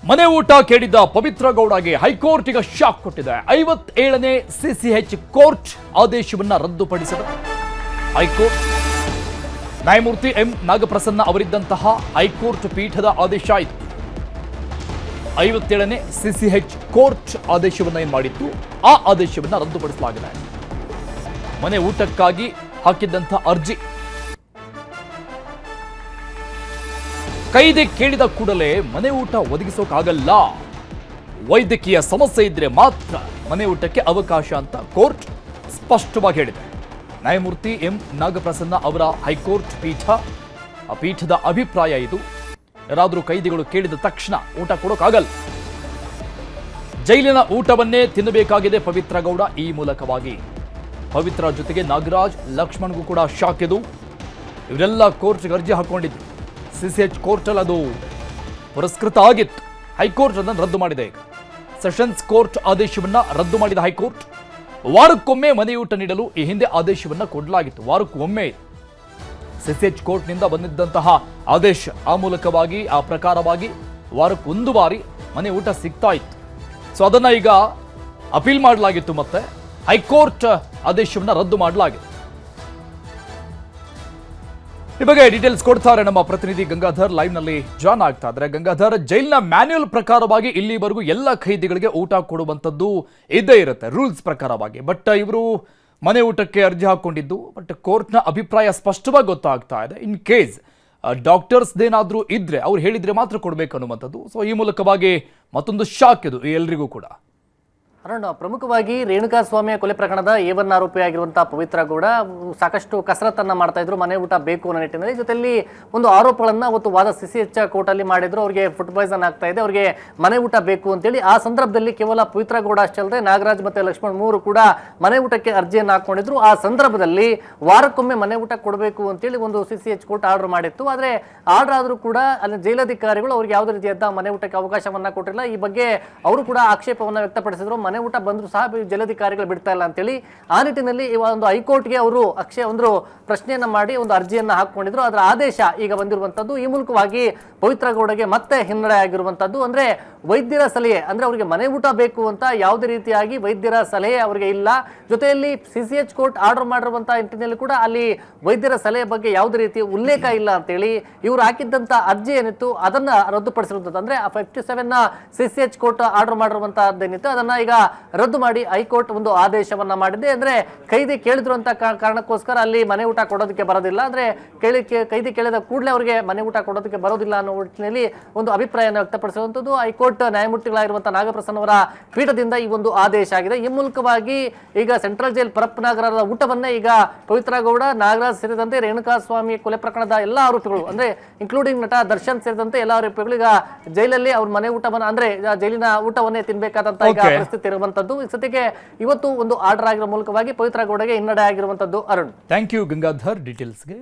ಮನೆ ಊಟ ಕೇಳಿದ್ದ ಪವಿತ್ರ ಗೌಡಗೆ ಹೈಕೋರ್ಟ್ ಈಗ ಶಾಕ್ ಕೊಟ್ಟಿದೆ. 57ನೇ ಸಿಸಿಎಚ್ ಕೋರ್ಟ್ ಆದೇಶವನ್ನ ರದ್ದುಪಡಿಸಿದೆ. ಹೈಕೋರ್ಟ್ ನ್ಯಾಯಮೂರ್ತಿ ಎಂ ನಾಗಪ್ರಸನ್ನ ಅವರಿದ್ದಂತಹ ಹೈಕೋರ್ಟ್ ಪೀಠದ ಆದೇಶ ಇದು. 57ನೇ ಸಿಸಿಎಚ್ ಕೋರ್ಟ್ ಆದೇಶವನ್ನ ಏನ್ ಮಾಡಿತ್ತು, ಆ ಆದೇಶವನ್ನ ರದ್ದುಪಡಿಸಲಾಗಿದೆ. ಮನೆ ಊಟಕ್ಕಾಗಿ ಹಾಕಿದ್ದಂಥ ಅರ್ಜಿ ಕೈದಿ ಕೇಳಿದ ಕೂಡಲೇ ಮನೆ ಊಟ ಒದಗಿಸೋಕಾಗಲ್ಲ, ವೈದ್ಯಕೀಯ ಸಮಸ್ಯೆ ಇದ್ರೆ ಮಾತ್ರ ಮನೆ ಊಟಕ್ಕೆ ಅವಕಾಶ ಅಂತ ಕೋರ್ಟ್ ಸ್ಪಷ್ಟವಾಗಿ ಹೇಳಿದೆ. ನ್ಯಾಯಮೂರ್ತಿ ಎಂ ನಾಗಪ್ರಸನ್ನ ಅವರ ಹೈಕೋರ್ಟ್ ಪೀಠ, ಆ ಪೀಠದ ಅಭಿಪ್ರಾಯ ಇದು. ಯಾರಾದರೂ ಕೈದಿಗಳು ಕೇಳಿದ ತಕ್ಷಣ ಊಟ ಕೊಡೋಕ್ಕಾಗಲ್ಲ, ಜೈಲಿನ ಊಟವನ್ನೇ ತಿನ್ನಬೇಕಾಗಿದೆ ಪವಿತ್ರ ಗೌಡ. ಈ ಮೂಲಕವಾಗಿ ಪವಿತ್ರ ಜೊತೆಗೆ ನಾಗರಾಜ್, ಲಕ್ಷ್ಮಣ್ಗೂ ಕೂಡ ಶಾಕ್ ಇದು. ಇವರೆಲ್ಲ ಕೋರ್ಟ್ಗೆ ಅರ್ಜಿ ಹಾಕೊಂಡಿದ್ರು. ಸಿಸಿಎಚ್ ಕೋರ್ಟಲ್ಲಿ ಅದು ಪುರಸ್ಕೃತ ಆಗಿತ್ತು. ಹೈಕೋರ್ಟ್ ಅದನ್ನು ರದ್ದು ಮಾಡಿದೆ. ಈಗ ಸೆಷನ್ಸ್ ಕೋರ್ಟ್ ಆದೇಶವನ್ನ ರದ್ದು ಮಾಡಿದ ಹೈಕೋರ್ಟ್. ವಾರಕ್ಕೊಮ್ಮೆ ಮನೆಯೂಟ ನೀಡಲು ಈ ಹಿಂದೆ ಆದೇಶವನ್ನ ಕೊಡಲಾಗಿತ್ತು. ವಾರಕ್ಕೊಮ್ಮೆ ಸಿಸಿಎಚ್ ಕೋರ್ಟ್ನಿಂದ ಬಂದಿದ್ದಂತಹ ಆದೇಶ, ಆ ಮೂಲಕವಾಗಿ ಆ ಪ್ರಕಾರವಾಗಿ ವಾರಕ್ಕೊಂದು ಬಾರಿ ಮನೆ ಊಟ ಸಿಗ್ತಾ ಇತ್ತು. ಸೊ ಅದನ್ನ ಈಗ ಅಪೀಲ್ ಮಾಡಲಾಗಿತ್ತು, ಮತ್ತೆ ಹೈಕೋರ್ಟ್ ಆದೇಶವನ್ನ ರದ್ದು ಮಾಡಲಾಗಿದೆ. ಈ ಬಗ್ಗೆ ಡೀಟೇಲ್ಸ್ ಕೊಡ್ತಾರೆ ನಮ್ಮ ಪ್ರತಿನಿಧಿ ಗಂಗಾಧರ್, ಲೈವ್ ನಲ್ಲಿ ಜಾಯ್ನ್ ಆಗ್ತಾ ಇದ್ದಾರೆ. ಗಂಗಾಧರ್, ಜೈಲಿನ ಮ್ಯಾನ್ಯುಯಲ್ ಪ್ರಕಾರವಾಗಿ ಇಲ್ಲಿವರೆಗೂ ಎಲ್ಲ ಖೈದಿಗಳಿಗೆ ಊಟ ಕೊಡುವಂಥದ್ದು ಇದ್ದೇ ಇರುತ್ತೆ ರೂಲ್ಸ್ ಪ್ರಕಾರವಾಗಿ. ಬಟ್ ಇವರು ಮನೆ ಊಟಕ್ಕೆ ಅರ್ಜಿ ಹಾಕೊಂಡಿದ್ದು, ಬಟ್ ಕೋರ್ಟ್ನ ಅಭಿಪ್ರಾಯ ಸ್ಪಷ್ಟವಾಗಿ ಗೊತ್ತಾಗ್ತಾ ಇದೆ. ಇನ್ ಕೇಸ್ ಡಾಕ್ಟರ್ಸ್ದೇನಾದ್ರೂ ಇದ್ರೆ ಅವ್ರು ಹೇಳಿದ್ರೆ ಮಾತ್ರ ಕೊಡಬೇಕು ಅನ್ನುವಂಥದ್ದು. ಸೊ ಈ ಮೂಲಕವಾಗಿ ಮತ್ತೊಂದು ಶಾಕ್ ಇದು ಎಲ್ರಿಗೂ ಕೂಡ. ಅರುಣ್, ಪ್ರಮುಖವಾಗಿ ರೇಣುಕಾಸ್ವಾಮಿಯ ಕೊಲೆ ಪ್ರಕರಣದ A1 ಆರೋಪಿಯಾಗಿರುವಂತಹ ಪವಿತ್ರ ಗೌಡ ಸಾಕಷ್ಟು ಕಸರತ್ತನ್ನ ಮಾಡ್ತಾ ಇದ್ರು, ಮನೆ ಊಟ ಬೇಕು ಅನ್ನೋ ನಿಟ್ಟಿನಲ್ಲಿ. ಜೊತೆಯಲ್ಲಿ ಒಂದು ಆರೋಪಗಳನ್ನ ಅವತ್ತು ವಾದ ಸಿಸಿಎಚ್ ಕೋರ್ಟ್ ಅಲ್ಲಿ ಮಾಡಿದ್ರು. ಅವ್ರಿಗೆ ಫುಡ್ ಪಾಯ್ಸನ್ ಆಗ್ತಾ ಇದೆ, ಅವ್ರಿಗೆ ಮನೆ ಊಟ ಬೇಕು ಅಂತೇಳಿ. ಆ ಸಂದರ್ಭದಲ್ಲಿ ಕೇವಲ ಪವಿತ್ರ ಗೌಡ ಅಷ್ಟೇ ಅಲ್ಲದೆ ನಾಗರಾಜ್ ಮತ್ತೆ ಲಕ್ಷ್ಮಣ್ ಮೂರು ಕೂಡ ಮನೆ ಊಟಕ್ಕೆ ಅರ್ಜಿಯನ್ನು ಹಾಕೊಂಡಿದ್ರು. ಆ ಸಂದರ್ಭದಲ್ಲಿ ವಾರಕ್ಕೊಮ್ಮೆ ಮನೆ ಊಟ ಕೊಡಬೇಕು ಅಂತೇಳಿ ಒಂದು ಸಿಸಿಎಚ್ ಕೋರ್ಟ್ ಆರ್ಡರ್ ಮಾಡಿತ್ತು. ಆದ್ರೆ ಆರ್ಡರ್ ಆದ್ರೂ ಕೂಡ ಅಲ್ಲಿ ಜೈಲಾಧಿಕಾರಿಗಳು ಅವ್ರಿಗೆ ಯಾವುದೇ ರೀತಿಯಾದ ಮನೆ ಊಟಕ್ಕೆ ಅವಕಾಶವನ್ನ ಕೊಟ್ಟಿಲ್ಲ. ಈ ಬಗ್ಗೆ ಅವರು ಕೂಡ ಆಕ್ಷೇಪವನ್ನ ವ್ಯಕ್ತಪಡಿಸಿದ್ರು. ಮನೆ ಊಟ ಬಂದ್ರು ಸಹ ಜೈಲಾಧಿಕಾರಿಗಳು ಬಿಡ್ತಾ ಇಲ್ಲ ಅಂತೇಳಿ. ಆ ನಿಟ್ಟಿನಲ್ಲಿ ಈ ಒಂದು ಹೈಕೋರ್ಟ್ಗೆ ಅವರು ಒಂದು ಪ್ರಶ್ನೆಯನ್ನ ಮಾಡಿ ಒಂದು ಅರ್ಜಿಯನ್ನ ಹಾಕೊಂಡಿದ್ರು. ಅದರ ಆದೇಶ ಈಗ ಬಂದಿರುವಂತದ್ದು. ಈ ಮೂಲಕವಾಗಿ ಪವಿತ್ರ ಗೌಡಗೆ ಮತ್ತೆ ಹಿನ್ನಡೆ ಆಗಿರುವಂತದ್ದು. ಅಂದ್ರೆ ವೈದ್ಯರ ಸಲಹೆ, ಅಂದ್ರೆ ಅವರಿಗೆ ಮನೆ ಊಟ ಬೇಕು ಅಂತ ಯಾವುದೇ ರೀತಿಯಾಗಿ ವೈದ್ಯರ ಸಲಹೆ ಅವರಿಗೆ ಇಲ್ಲ. ಜೊತೆಯಲ್ಲಿ ಸಿಸಿಎಚ್ ಕೋರ್ಟ್ ಆರ್ಡರ್ ಮಾಡಿರುವಂತಹ ನಿಟ್ಟಿನಲ್ಲಿ ಕೂಡ ಅಲ್ಲಿ ವೈದ್ಯರ ಸಲಹೆ ಬಗ್ಗೆ ಯಾವುದೇ ರೀತಿ ಉಲ್ಲೇಖ ಇಲ್ಲ ಅಂತೇಳಿ ಇವರು ಹಾಕಿದ್ದಂತ ಅರ್ಜಿ ಏನಿತ್ತು ಅದನ್ನ ರದ್ದುಪಡಿಸಿರುವಂತದ್ದು. ಅಂದ್ರೆ 57ನ ಸಿಸಿಎಚ್ ಕೋರ್ಟ್ ಆರ್ಡರ್ ಮಾಡಿರುವಂತಹದ್ದೇನಿತ್ತು ಅದನ್ನ ಈಗ ರದ್ದು ಮಾಡಿ ಹೈಕೋರ್ಟ್ ಒಂದು ಆದೇಶವನ್ನ ಮಾಡಿದೆ. ಅಂದ್ರೆ ಕೈದಿ ಕೇಳಿದ್ರು ಅಂತ ಕಾರಣಕ್ಕೋಸ್ಕರ ಅಲ್ಲಿ ಮನೆ ಊಟ ಕೊಡೋದಕ್ಕೆ ಬರೋದಿಲ್ಲ, ಅಂದ್ರೆ ಕೈದಿ ಕೇಳಿದ ಕೂಡಲೇ ಅವರಿಗೆ ಮನೆ ಊಟ ಕೊಡೋದಕ್ಕೆ ಬರೋದಿಲ್ಲ ಅನ್ನೋ ನಿಟ್ಟಿನಲ್ಲಿ ಒಂದು ಅಭಿಪ್ರಾಯವನ್ನು ವ್ಯಕ್ತಪಡಿಸಿರುವಂತದ್ದು. ಹೈಕೋರ್ಟ್ ನ್ಯಾಯಮೂರ್ತಿಗಳಾಗಿರುವಂತಹ ನಾಗಪ್ರಸನ್ನ ಅವರ ಪೀಠದಿಂದ ಈ ಒಂದು ಆದೇಶ ಆಗಿದೆ. ಈ ಮೂಲಕವಾಗಿ ಈಗ ಸೆಂಟ್ರಲ್ ಜೈಲ್ ಪರಪ್ಪನಗರದ ಊಟವನ್ನೇ ಈಗ ಪವಿತ್ರ ಗೌಡ, ನಾಗರಾಜ್ ಸೇರಿದಂತೆ ರೇಣುಕಾಸ್ವಾಮಿ ಕೊಲೆ ಪ್ರಕರಣದ ಎಲ್ಲಾ ಆರೋಪಿಗಳು, ಅಂದ್ರೆ ಇನ್ಕ್ಲೂಡಿಂಗ್ ನಟ ದರ್ಶನ್ ಸೇರಿದಂತೆ ಎಲ್ಲಾ ಆರೋಪಿಗಳು ಈಗ ಜೈಲಲ್ಲಿ ಅವ್ರ ಮನೆ ಊಟವನ್ನ, ಅಂದ್ರೆ ಜೈಲಿನ ಊಟವನ್ನೇ ತಿನ್ಬೇಕಾದಂತ ಈಗ ಪರಿಸ್ಥಿತಿ ಇರುವಂತದ್ದು. ಈ ಸದ್ಯಕ್ಕೆ ಇವತ್ತು ಒಂದು ಆರ್ಡರ್ ಆಗಿರೋ ಮೂಲಕವಾಗಿ ಪವಿತ್ರ ಗೌಡಗೆ ಹಿನ್ನಡೆ ಆಗಿರುವಂತದ್ದು. Arun, thank you Gangadhar ಡೀಟೇಲ್ಸ್ಗೆ.